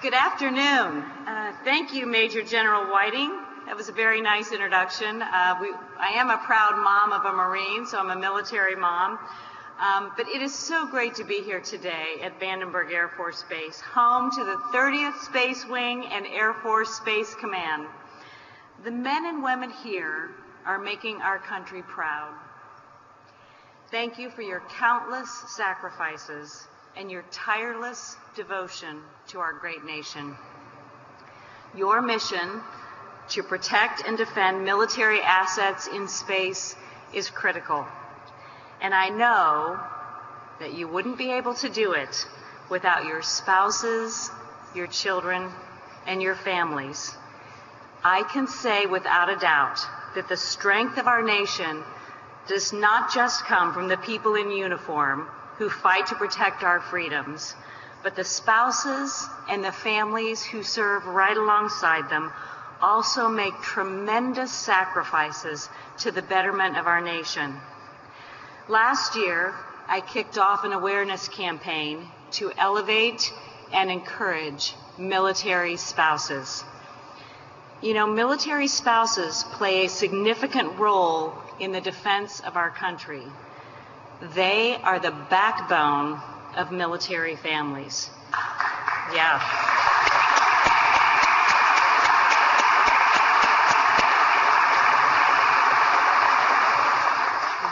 Good afternoon. Thank you, Major General Whiting. That was a very nice introduction. I am a proud mom of a Marine, so I'm a military mom. But it is so great to be here today at Vandenberg Air Force Base, home to the 30th Space Wing and Air Force Space Command. The men and women here are making our country proud. Thank you for your countless sacrifices and your tireless devotion to our great nation. Your mission to protect and defend military assets in space is critical. And I know that you wouldn't be able to do it without your spouses, your children, and your families. I can say without a doubt that the strength of our nation does not just come from the people in uniform who fight to protect our freedoms, but the spouses and the families who serve right alongside them also make tremendous sacrifices to the betterment of our nation. Last year, I kicked off an awareness campaign to elevate and encourage military spouses. You know, military spouses play a significant role in the defense of our country. They are the backbone of military families. Yeah.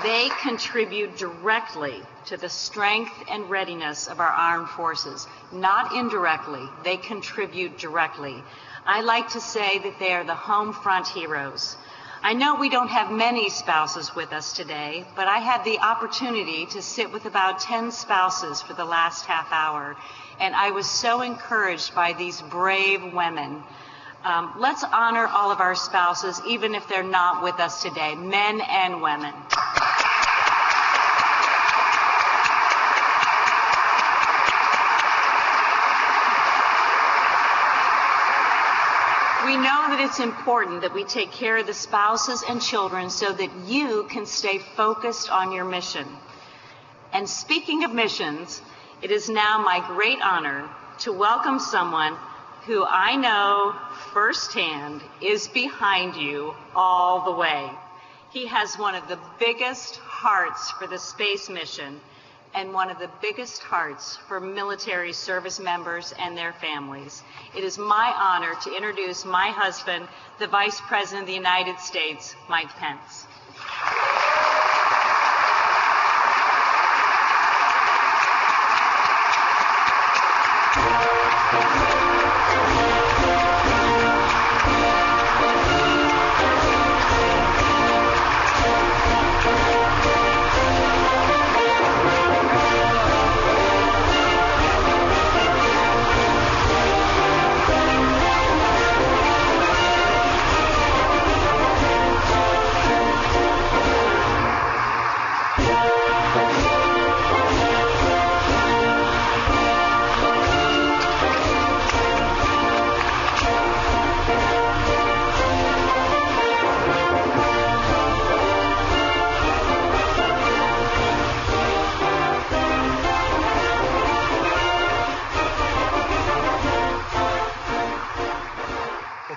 They contribute directly to the strength and readiness of our armed forces. Not indirectly, they contribute directly. I like to say that they are the home front heroes. I know we don't have many spouses with us today, but I had the opportunity to sit with about 10 spouses for the last half hour, and I was so encouraged by these brave women. Let's honor all of our spouses, even if they're not with us today, men and women. We know that it's important that we take care of the spouses and children so that you can stay focused on your mission. And speaking of missions, it is now my great honor to welcome someone who I know firsthand is behind you all the way. He has one of the biggest hearts for the space mission and one of the biggest hearts for military service members and their families. It is my honor to introduce my husband, the Vice President of the United States, Mike Pence.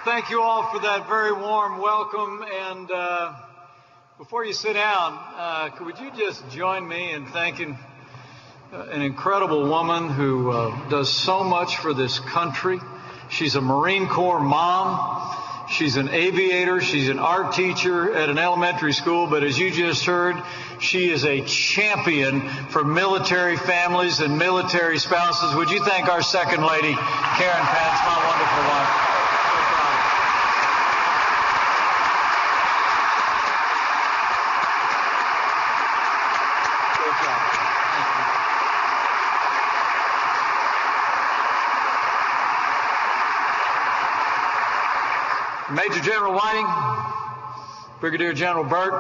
Thank you all for that very warm welcome. And before you sit down, would you just join me in thanking an incredible woman who does so much for this country. She's a Marine Corps mom. She's an aviator. She's an art teacher at an elementary school. But as you just heard, she is a champion for military families and military spouses. Would you thank our second lady, Karen Pence, my wonderful wife? Major General Whiting, Brigadier General Burt,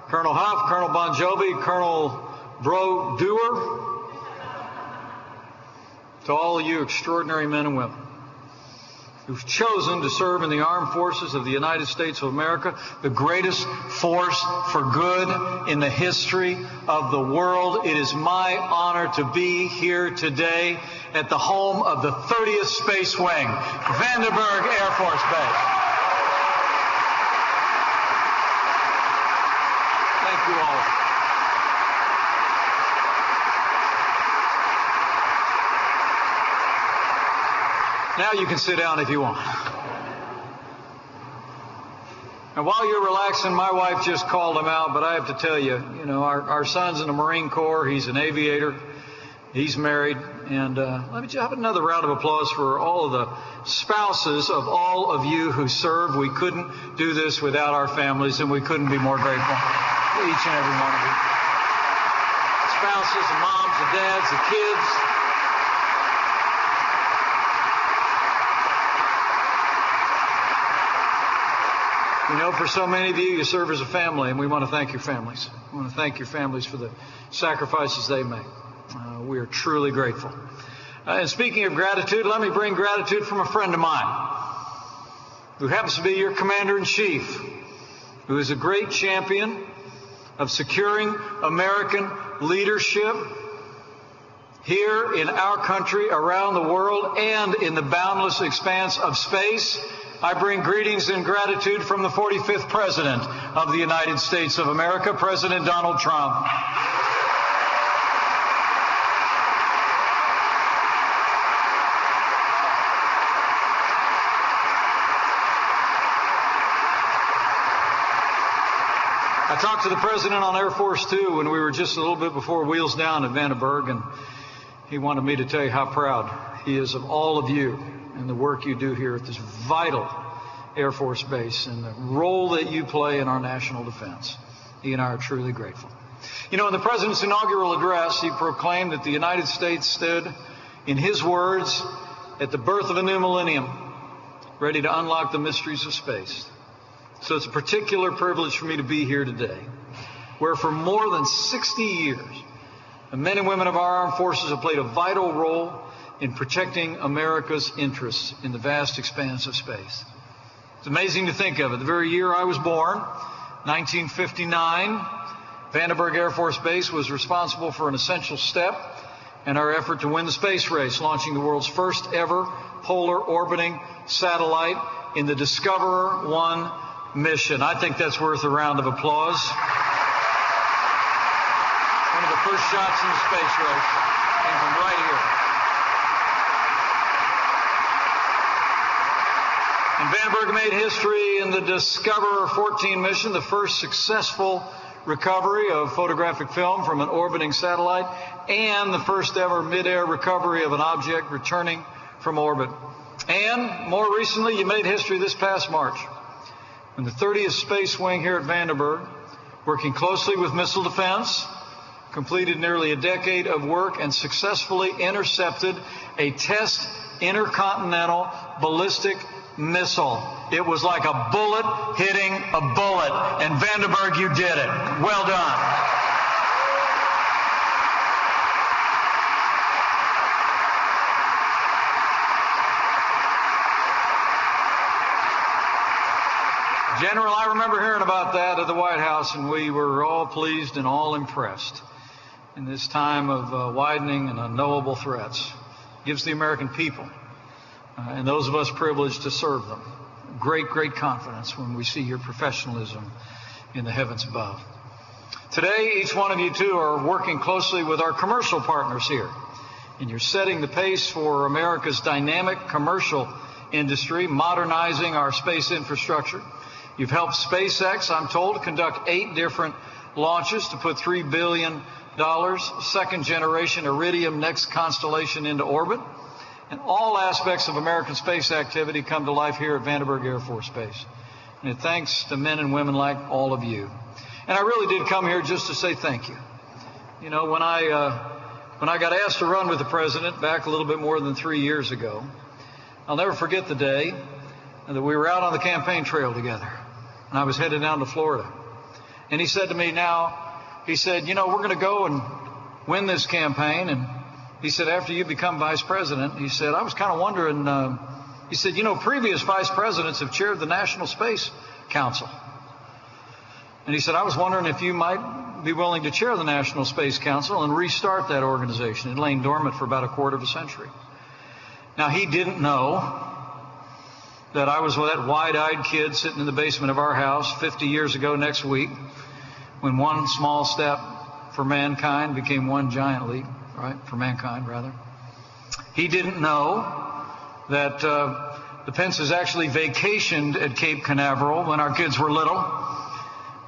Colonel Huff, Colonel Bon Jovi, Colonel Bro Dewar, to all of you extraordinary men and women. who've chosen to serve in the armed forces of the United States of America, the greatest force for good in the history of the world. It is my honor to be here today at the home of the 30th Space Wing, Vandenberg Air Force Base. Thank you all. Now you can sit down if you want. And while you're relaxing, my wife just called him out, but I have to tell you, our son's in the Marine Corps. He's an aviator. He's married. And let me just have another round of applause for all of the spouses of all of you who serve. We couldn't do this without our families, and we couldn't be more grateful to each and every one of you. The spouses, the moms, the dads, the kids. For so many of you, you serve as a family, and we want to thank your families. We want to thank your families for the sacrifices they make. We are truly grateful. And speaking of gratitude, let me bring gratitude from a friend of mine who happens to be your commander-in-chief, who is a great champion of securing American leadership here in our country, around the world, and in the boundless expanse of space. I bring greetings and gratitude from the 45th President of the United States of America, President Donald Trump. I talked to the President on Air Force Two when we were just a little bit before wheels down at Vandenberg, and he wanted me to tell you how proud he is of all of you and the work you do here at this vital Air Force base and the role that you play in our national defense. He and I are truly grateful. In the President's inaugural address, he proclaimed that the United States stood, in his words, at the birth of a new millennium, ready to unlock the mysteries of space. So it's a particular privilege for me to be here today, where for more than 60 years, the men and women of our armed forces have played a vital role in protecting America's interests in the vast expanse of space. It's amazing to think of it. The very year I was born, 1959, Vandenberg Air Force Base was responsible for an essential step in our effort to win the space race, launching the world's first ever polar orbiting satellite in the Discoverer 1 mission. I think that's worth a round of applause. One of the first shots in the space race came from right here. And Vandenberg made history in the Discoverer 14 mission, the first successful recovery of photographic film from an orbiting satellite, and the first ever mid-air recovery of an object returning from orbit. And more recently, you made history this past March, when the 30th Space Wing here at Vandenberg, working closely with missile defense, completed nearly a decade of work and successfully intercepted a test intercontinental ballistic missile. It was like a bullet hitting a bullet. And Vandenberg, you did it. Well done. General, I remember hearing about that at the White House, and we were all pleased and all impressed. In this time of widening and unknowable threats, it gives the American people and those of us privileged to serve them great confidence when we see your professionalism in the heavens above. Today, each one of you too are working closely with our commercial partners here, and you're setting the pace for America's dynamic commercial industry, modernizing our space infrastructure. You've helped SpaceX, I'm told, conduct 8 different launches to put $3 billion, second-generation Iridium Next constellation into orbit. And all aspects of American space activity come to life here at Vandenberg Air Force Base. And it's thanks to men and women like all of you. And I really did come here just to say thank you. When I got asked to run with the President back a little bit more than 3 years ago, I'll never forget the day that we were out on the campaign trail together. And I was headed down to Florida. And he said to me, we're going to go and win this campaign. And he said, after you become vice president, he said, I was kind of wondering, He said, you know, previous vice presidents have chaired the National Space Council. And he said, I was wondering if you might be willing to chair the National Space Council and restart that organization. It lain dormant for about a quarter of a century. Now, he didn't know that I was that wide-eyed kid sitting in the basement of our house 50 years ago next week, when one small step for mankind became one giant leap, right? For mankind, rather. He didn't know that the Pences actually vacationed at Cape Canaveral when our kids were little,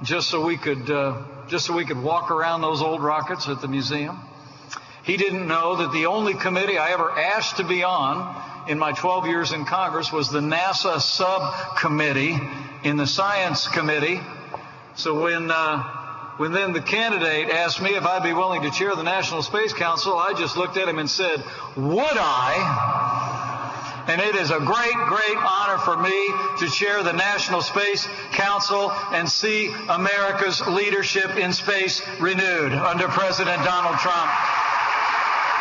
just so we could walk around those old rockets at the museum. He didn't know that the only committee I ever asked to be on in my 12 years in Congress was the NASA subcommittee in the Science Committee. So when then the candidate asked me if I'd be willing to chair the National Space Council, I just looked at him and said, would I? And it is a great, great honor for me to chair the National Space Council and see America's leadership in space renewed under President Donald Trump.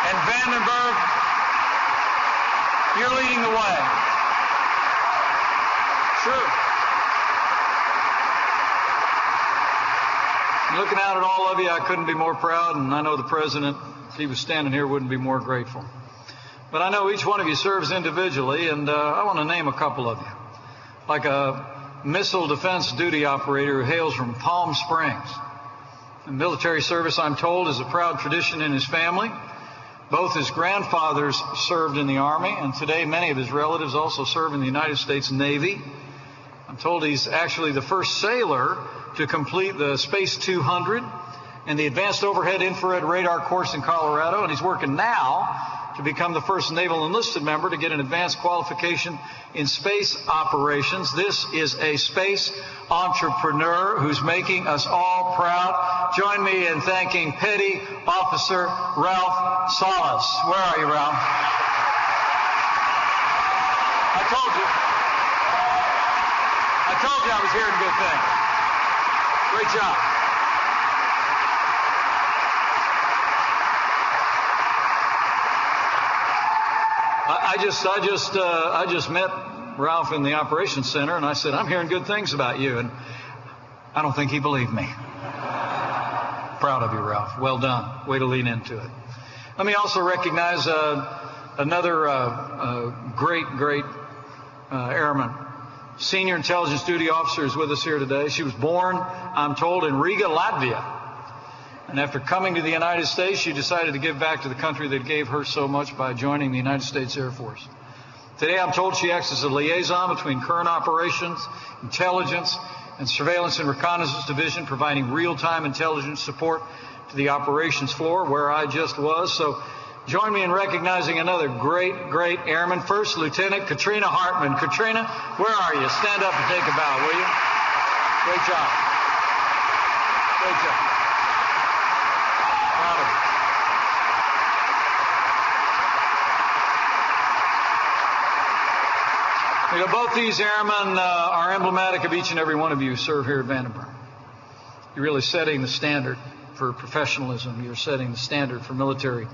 And Vandenberg, you're leading the way. Sure. Looking out at all of you, I couldn't be more proud, and I know the President, if he was standing here, wouldn't be more grateful. But I know each one of you serves individually, and I want to name a couple of you. Like a missile defense duty operator who hails from Palm Springs. In military service, I'm told, is a proud tradition in his family. Both his grandfathers served in the Army, and today many of his relatives also serve in the United States Navy. I'm told he's actually the first sailor to complete the Space 200 and the Advanced Overhead Infrared Radar course in Colorado, and he's working now to become the first naval enlisted member to get an advanced qualification in space operations. This is a space entrepreneur who's making us all proud. Join me in thanking Petty Officer Ralph Salas. Where are you, Ralph? I told you I was hearing good things. Great job. I just met Ralph in the operations center, and I said, I'm hearing good things about you, and I don't think he believed me. Proud of you, Ralph. Well done. Way to lean into it. Let me also recognize another great airman. Senior intelligence duty officer is with us here today. She was born, I'm told, in Riga, Latvia. And after coming to the United States, she decided to give back to the country that gave her so much by joining the United States Air Force. Today, I'm told she acts as a liaison between current operations, intelligence, and surveillance and reconnaissance division, providing real-time intelligence support to the operations floor, where I just was. So join me in recognizing another great airman. First Lieutenant Katrina Hartman. Katrina, where are you? Stand up and take a bow, will you? Great job. Great job. Proud of you. You know, both these airmen are emblematic of each and every one of you who serve here at Vandenberg. You're really setting the standard for professionalism. You're setting the standard for military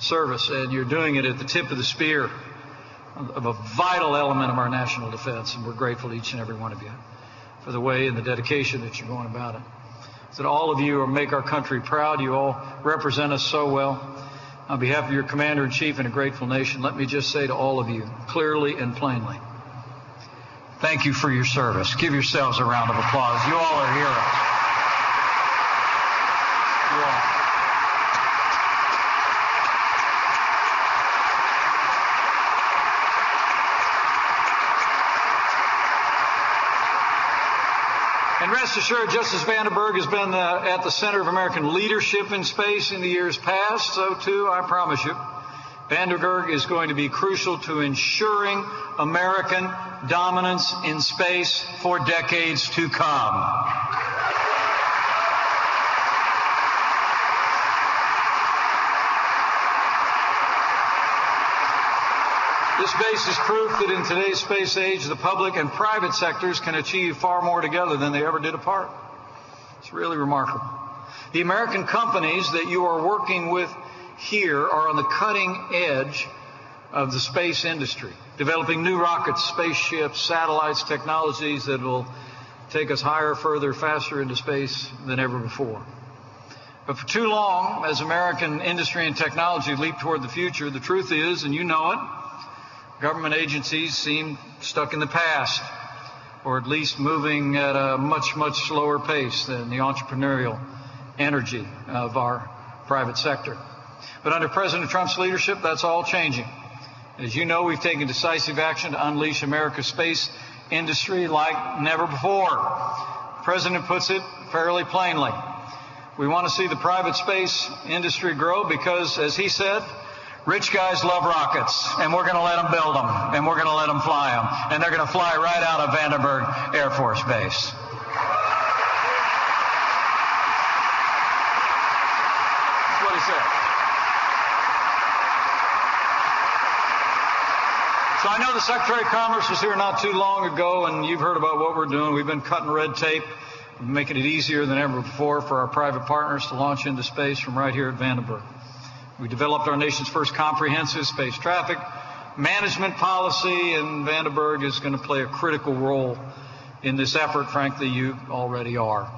service, and you're doing it at the tip of the spear of a vital element of our national defense, and we're grateful to each and every one of you for the way and the dedication that you're going about it. That all of you make our country proud. You all represent us so well. On behalf of your Commander-in-Chief and a grateful nation, let me just say to all of you, clearly and plainly, thank you for your service. Give yourselves a round of applause. You all are heroes. You all. And rest assured, just as Vandenberg has been at the center of American leadership in space in the years past, so too, I promise you, Vandenberg is going to be crucial to ensuring American dominance in space for decades to come. This base is proof that in today's space age, the public and private sectors can achieve far more together than they ever did apart. It's really remarkable. The American companies that you are working with here are on the cutting edge of the space industry, developing new rockets, spaceships, satellites, technologies that will take us higher, further, faster into space than ever before. But for too long, as American industry and technology leap toward the future, the truth is, and you know it, government agencies seem stuck in the past, or at least moving at a much, much slower pace than the entrepreneurial energy of our private sector. But under President Trump's leadership, that's all changing. As you know, we've taken decisive action to unleash America's space industry like never before. The President puts it fairly plainly. We want to see the private space industry grow because, as he said, rich guys love rockets, and we're going to let them build them, and we're going to let them fly them, and they're going to fly right out of Vandenberg Air Force Base. That's what he said. So I know the Secretary of Commerce was here not too long ago, and you've heard about what we're doing. We've been cutting red tape, making it easier than ever before for our private partners to launch into space from right here at Vandenberg. We developed our nation's first comprehensive space traffic management policy, and Vandenberg is going to play a critical role in this effort. Frankly, you already are.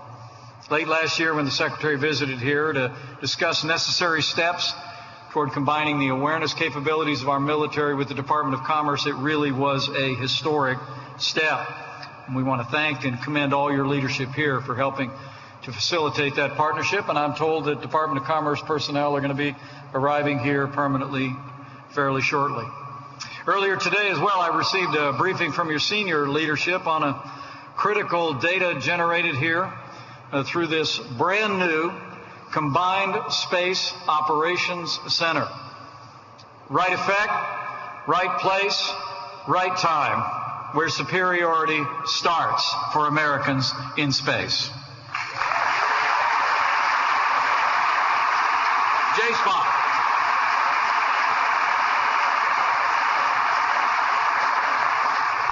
Late last year, when the Secretary visited here to discuss necessary steps toward combining the awareness capabilities of our military with the Department of Commerce, it really was a historic step. And we want to thank and commend all your leadership here for helping to facilitate that partnership. And I'm told that Department of Commerce personnel are going to be arriving here permanently fairly shortly. Earlier today as well, I received a briefing from your senior leadership on a critical data generated here through this brand new Combined Space Operations Center. Right effect, right place, right time, where superiority starts for Americans in space. JSPOC.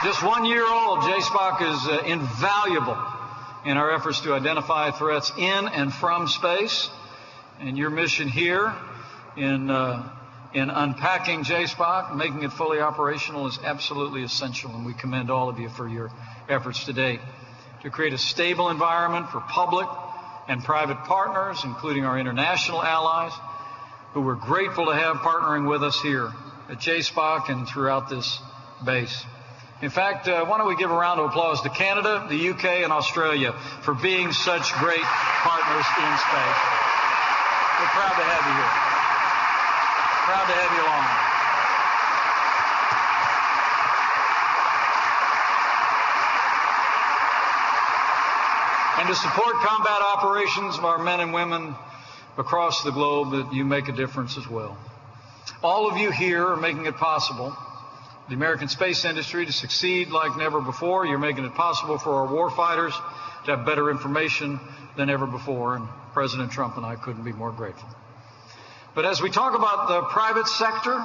Just 1 year old, JSPOC is invaluable in our efforts to identify threats in and from space. And your mission here in unpacking JSPOC, making it fully operational, is absolutely essential. And we commend all of you for your efforts today to create a stable environment for public and private partners, including our international allies, who we're grateful to have partnering with us here at JSPOC and throughout this base. In fact, why don't we give a round of applause to Canada, the UK, and Australia for being such great partners in space. We're proud to have you here. Proud to have you along. And to support combat operations of our men and women across the globe, that you make a difference as well. All of you here are making it possible the American space industry to succeed like never before. You're making it possible for our warfighters to have better information than ever before, and President Trump and I couldn't be more grateful. But as we talk about the private sector,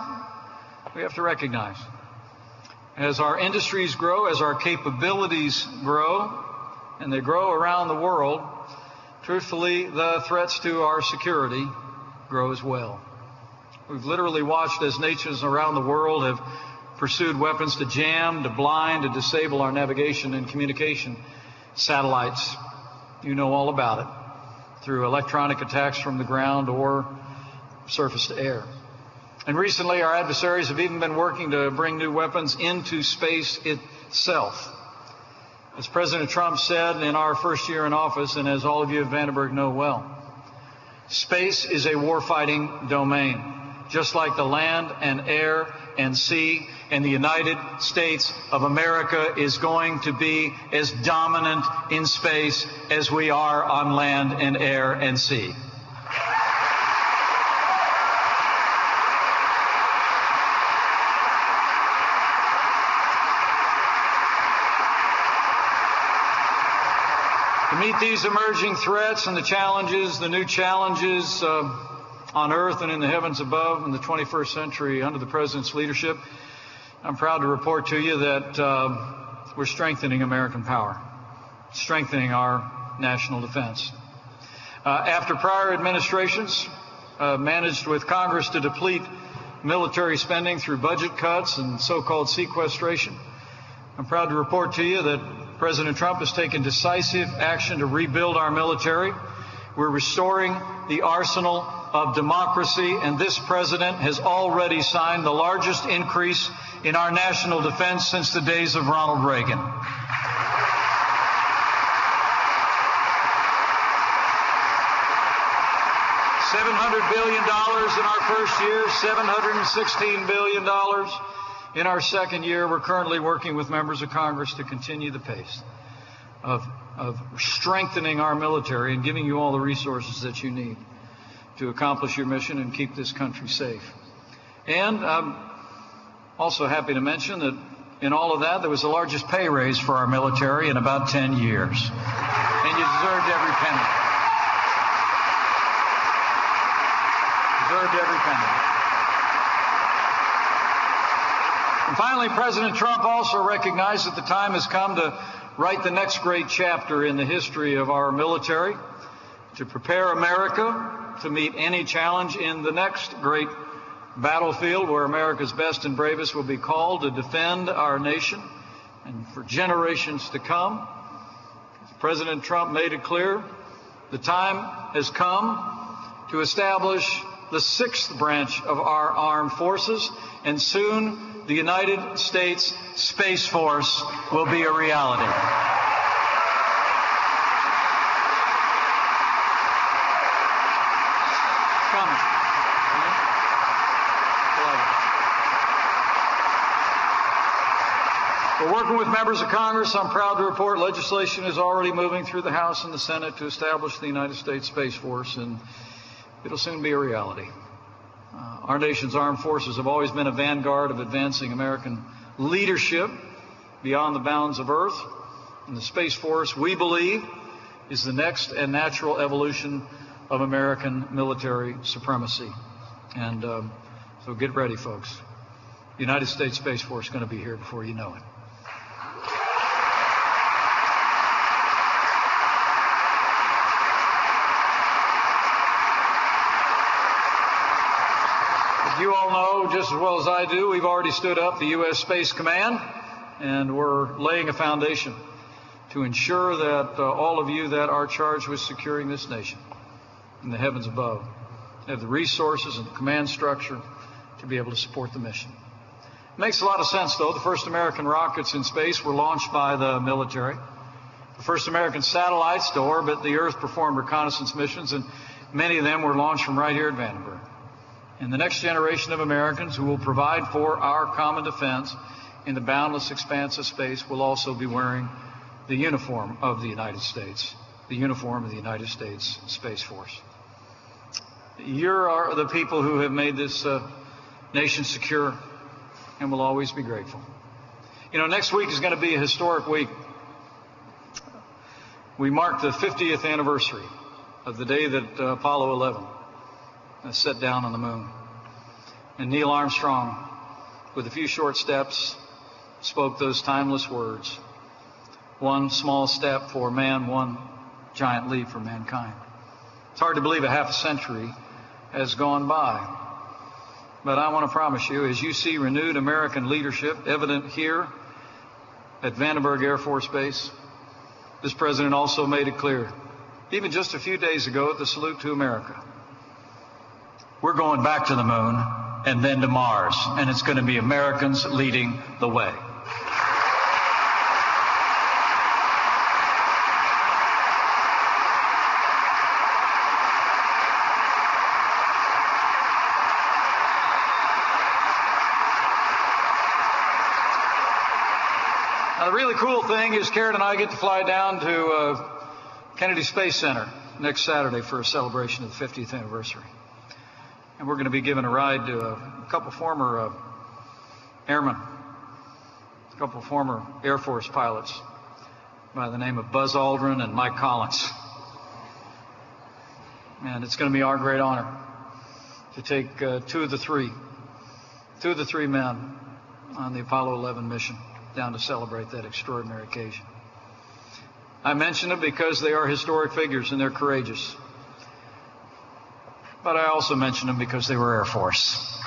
we have to recognize, as our industries grow, as our capabilities grow, and they grow around the world, truthfully, the threats to our security grow as well. We've literally watched as nations around the world have pursued weapons to jam, to blind, to disable our navigation and communication satellites. You know all about it, through electronic attacks from the ground or surface to air. And recently, our adversaries have even been working to bring new weapons into space itself. As President Trump said in our first year in office, and as all of you at Vandenberg know well, space is a warfighting domain, just like the land and air and sea, and the United States of America is going to be as dominant in space as we are on land and air and sea. To meet these emerging threats and the challenges, the new challenges on Earth and in the heavens above in the 21st century under the President's leadership, I'm proud to report to you that we're strengthening American power, strengthening our national defense. After prior administrations managed with Congress to deplete military spending through budget cuts and so-called sequestration. I'm proud to report to you that President Trump has taken decisive action to rebuild our military. We're restoring the arsenal of democracy, and this president has already signed the largest increase in our national defense since the days of Ronald Reagan. $700 billion in our first year, $716 billion in our second year. We're currently working with members of Congress to continue the pace of strengthening our military and giving you all the resources that you need to accomplish your mission and keep this country safe. And I'm also happy to mention that in all of that, there was the largest pay raise for our military in about 10 years. And you deserved every penny. Deserved every penny. And finally, President Trump also recognized that the time has come to write the next great chapter in the history of our military, to prepare America to meet any challenge in the next great battlefield where America's best and bravest will be called to defend our nation and for generations to come. President Trump made it clear the time has come to establish the sixth branch of our armed forces, and soon the United States Space Force will be a reality. It's coming. We're working with members of Congress. I'm proud to report legislation is already moving through the House and the Senate to establish the United States Space Force, and it'll soon be a reality. Our nation's armed forces have always been a vanguard of advancing American leadership beyond the bounds of Earth. And the Space Force, we believe, is the next and natural evolution of American military supremacy. And so get ready, folks. The United States Space Force is going to be here before you know it. You all know just as well as I do, we've already stood up the U.S. Space Command, and we're laying a foundation to ensure that all of you that are charged with securing this nation in the heavens above have the resources and the command structure to be able to support the mission. It makes a lot of sense, though. The first American rockets in space were launched by the military. The first American satellites to orbit the Earth performed reconnaissance missions, and many of them were launched from right here at Vandenberg. And the next generation of Americans who will provide for our common defense in the boundless expanse of space will also be wearing the uniform of the United States, the uniform of the United States Space Force. You are the people who have made this nation secure and will always be grateful. You know, next week is going to be a historic week. We mark the 50th anniversary of the day that Apollo 11 set down on the moon. And Neil Armstrong, with a few short steps, spoke those timeless words: one small step for man, one giant leap for mankind. It's hard to believe a half a century has gone by. But I want to promise you, as you see renewed American leadership evident here at Vandenberg Air Force Base, this president also made it clear, even just a few days ago at the Salute to America, we're going back to the moon and then to Mars, and it's going to be Americans leading the way. Now, the really cool thing is Karen and I get to fly down to Kennedy Space Center next Saturday for a celebration of the 50th anniversary. And we're going to be giving a ride to a couple former airmen, a couple former Air Force pilots by the name of Buzz Aldrin and Mike Collins. And it's going to be our great honor to take two of the three men on the Apollo 11 mission down to celebrate that extraordinary occasion. I mention them because they are historic figures and they're courageous. But I also mention them because they were Air Force.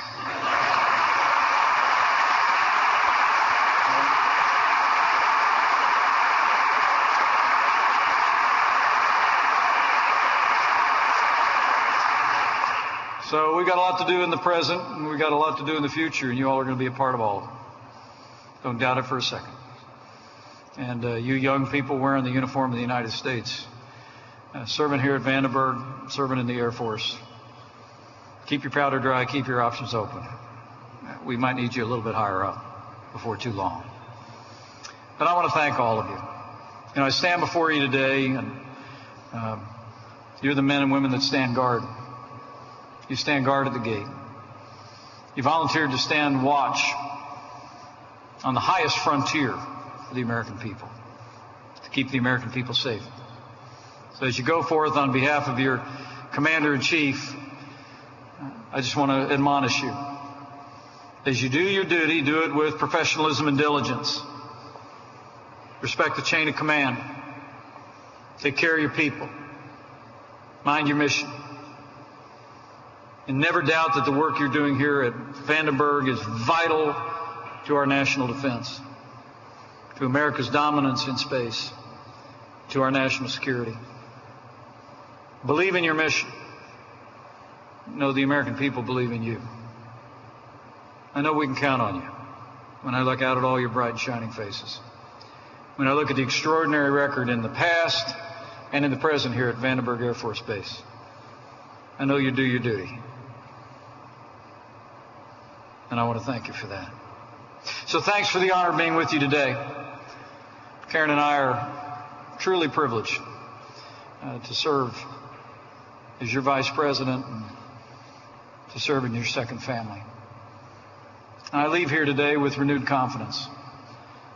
So we got a lot to do in the present, and we got a lot to do in the future, and you all are going to be a part of all of it. Don't doubt it for a second. And you young people wearing the uniform of the United States, serving here at Vandenberg, serving in the Air Force, keep your powder dry, keep your options open. We might need you a little bit higher up before too long. But I want to thank all of you. You know, I stand before you today, and you're the men and women that stand guard. You stand guard at the gate. You volunteered to stand watch on the highest frontier for the American people, to keep the American people safe. So as you go forth on behalf of your Commander-in-Chief, I just want to admonish you. As you do your duty, do it with professionalism and diligence. Respect the chain of command. Take care of your people. Mind your mission. And never doubt that the work you're doing here at Vandenberg is vital to our national defense, to America's dominance in space, to our national security. Believe in your mission. Know the American people believe in you. I know we can count on you when I look out at all your bright and shining faces. When I look at the extraordinary record in the past and in the present here at Vandenberg Air Force Base, I know you do your duty. And I want to thank you for that. So thanks for the honor of being with you today. Karen and I are truly privileged to serve as your vice president and to serve in your second family. And I leave here today with renewed confidence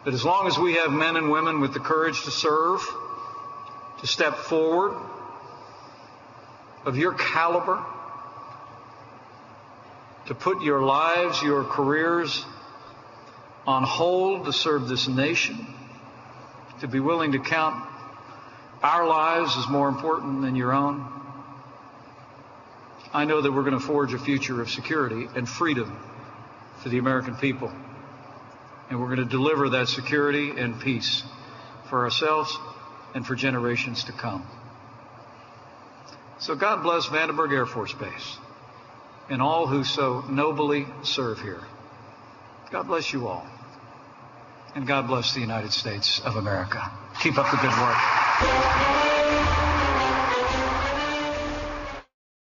that as long as we have men and women with the courage to serve, to step forward, of your caliber, to put your lives, your careers on hold to serve this nation, to be willing to count our lives as more important than your own, I know that we're going to forge a future of security and freedom for the American people. And we're going to deliver that security and peace for ourselves and for generations to come. So God bless Vandenberg Air Force Base and all who so nobly serve here. God bless you all. And God bless the United States of America. Keep up the good work.